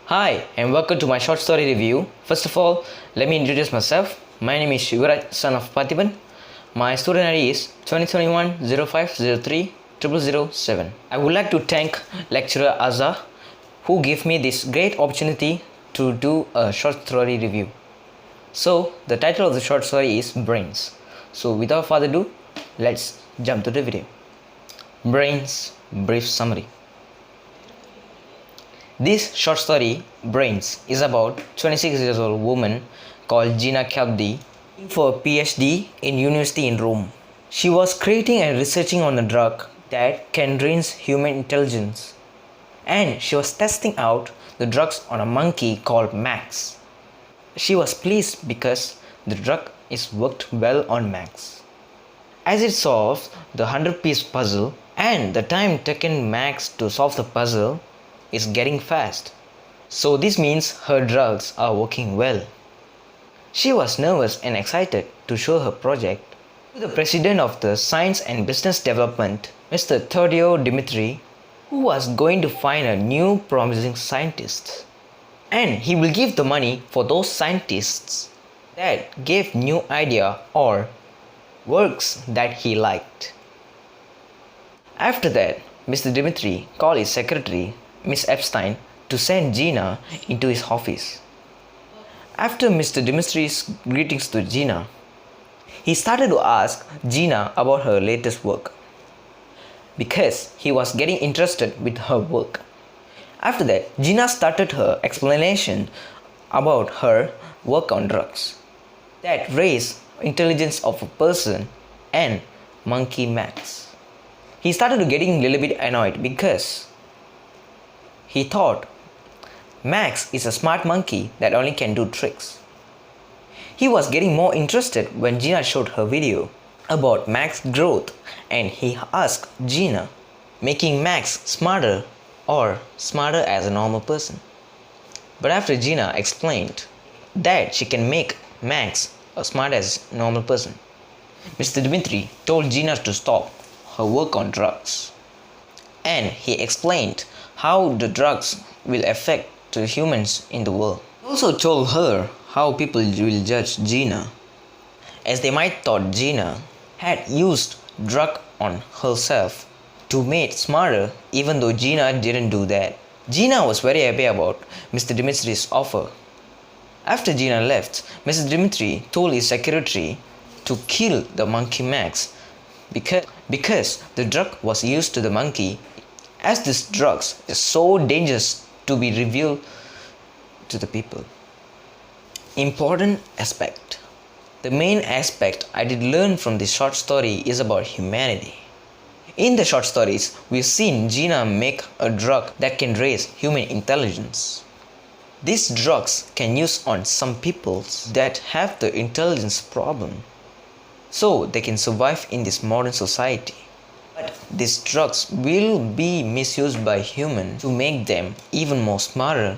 Hi and welcome to my short story review. First of all, let me introduce myself. My name is Yuaraj, son of Pathiban. My student ID is 2021-0503-0007. I would like to thank lecturer Azza who gave me this great opportunity to do a short story review. So, the title of the short story is Brains. So, without further ado, let's jump to the video. Brains, brief summary. This short story, Brains, is about 26 years old woman called Gina Caldi for a PhD in university in Rome. She was creating and researching on a drug that can drain human intelligence. And she was testing out the drugs on a monkey called Max. She was pleased because the drug is worked well on Max. As it solves the 100-piece puzzle and the time taken Max to solve the puzzle is getting fast. So this means her drugs are working well. She was nervous and excited to show her project to the president of the Science and Business Development, Mr. Theodore Dimitri, who was going to find a new promising scientist. And he will give the money for those scientists that gave new idea or works that he liked. After that, Mr. Dimitri called his secretary, Miss Epstein, to send Gina into his office. After Mr. Dimitri's greetings to Gina, he started to ask Gina about her latest work because he was getting interested with her work. After that, Gina started her explanation about her work on drugs that raise intelligence of a person and monkey Max. He started to getting a little bit annoyed because he thought Max is a smart monkey that only can do tricks. He was getting more interested when Gina showed her video about Max's growth and he asked Gina, making Max smarter or smarter as a normal person. But after Gina explained that she can make Max as smart as a normal person, Mr. Dimitri told Gina to stop her work on drugs. And he explained how the drugs will affect the humans in the world. He also told her how people will judge Gina, as they might thought Gina had used drug on herself to make smarter, even though Gina didn't do that. Gina was very happy about Mr. Dimitri's offer. After Gina left, Mr. Dimitri told his secretary to kill the monkey Max because the drug was used to the monkey, as this drug is so dangerous to be revealed to the people. Important aspect. The main aspect I did learn from this short story is about humanity. In the short stories, we've seen Gina make a drug that can raise human intelligence. These drugs can use on some people that have the intelligence problem, so they can survive in this modern society. But these drugs will be misused by humans to make them even more smarter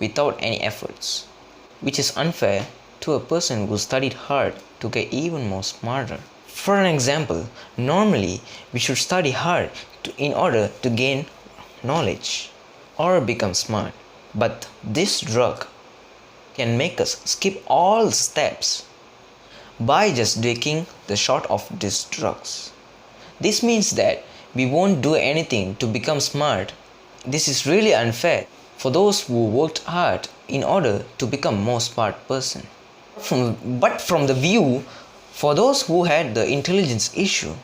without any efforts, which is unfair to a person who studied hard to get even more smarter. For an example, normally we should study hard in order to gain knowledge or become smart. But this drug can make us skip all steps by just taking the shot of these drugs. This means that we won't do anything to become smart. This is really unfair for those who worked hard in order to become more smart person. But from the view for those who had the intelligence issue,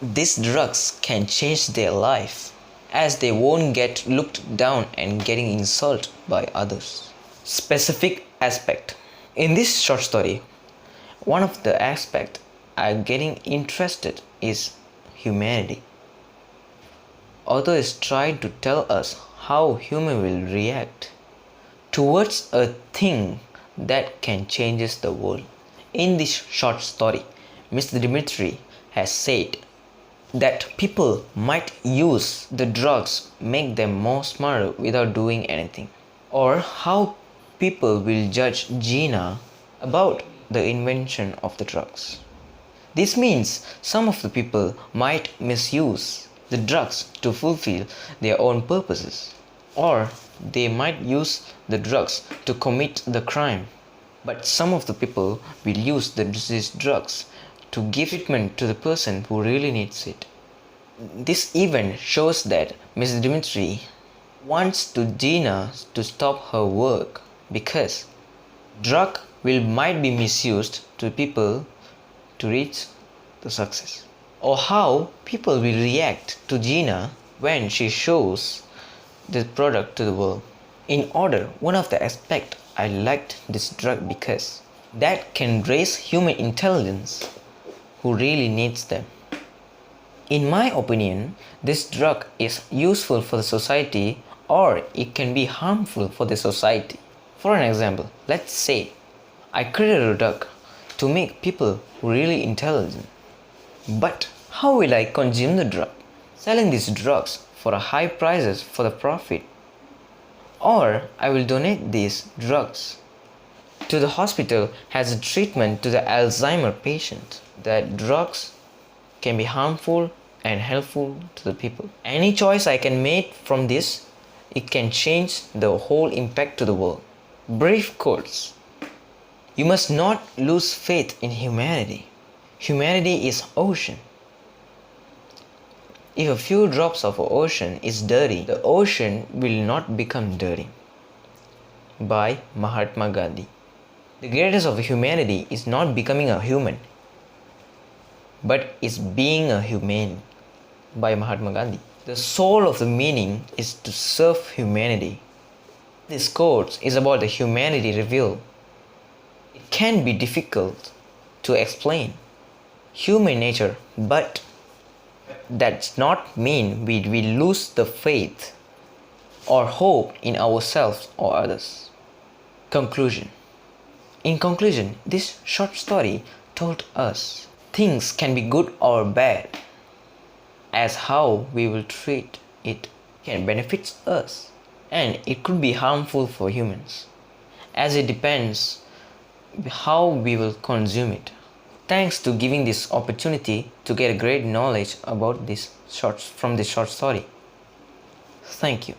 these drugs can change their life, as they won't get looked down and getting insulted by others. Specific aspect. In this short story, one of the aspects I'm getting interested is humanity. Author is trying to tell us how human will react towards a thing that can change the world. In this short story, Mr. Dimitri has said that people might use the drugs make them more smarter without doing anything, or how people will judge Gina about the invention of the drugs. This means some of the people might misuse the drugs to fulfill their own purposes. or they might use the drugs to commit the crime. But some of the people will use these drugs to give treatment to the person who really needs it. This event shows that Ms. Dimitri wants to Gina to stop her work because drug might be misused to people to reach the success. Or how people will react to Gina when she shows the product to the world. In order, one of the aspects I liked this drug because that can raise human intelligence who really needs them. In my opinion, this drug is useful for the society or it can be harmful for the society. For an example, let's say I created a drug to make people really intelligent. But how will I consume the drug? Selling these drugs for a high prices for the profit. Or I will donate these drugs to the hospital as a treatment to the Alzheimer patient. That drugs can be harmful and helpful to the people. Any choice I can make from this, it can change the whole impact to the world. Brief quotes. You must not lose faith in humanity. Humanity is ocean. If a few drops of ocean is dirty, the ocean will not become dirty. By Mahatma Gandhi. The greatest of humanity is not becoming a human, but is being a humane. By Mahatma Gandhi. The soul of the meaning is to serve humanity. This quote is about the humanity revealed. It can be difficult to explain human nature, but that does not mean we lose the faith or hope in ourselves or others. Conclusion. In conclusion, this short story told us things can be good or bad, as how we will treat it can benefit us, and it could be harmful for humans, as it depends how we will consume it. Thanks to giving this opportunity to get great knowledge about this from this short story. Thank you.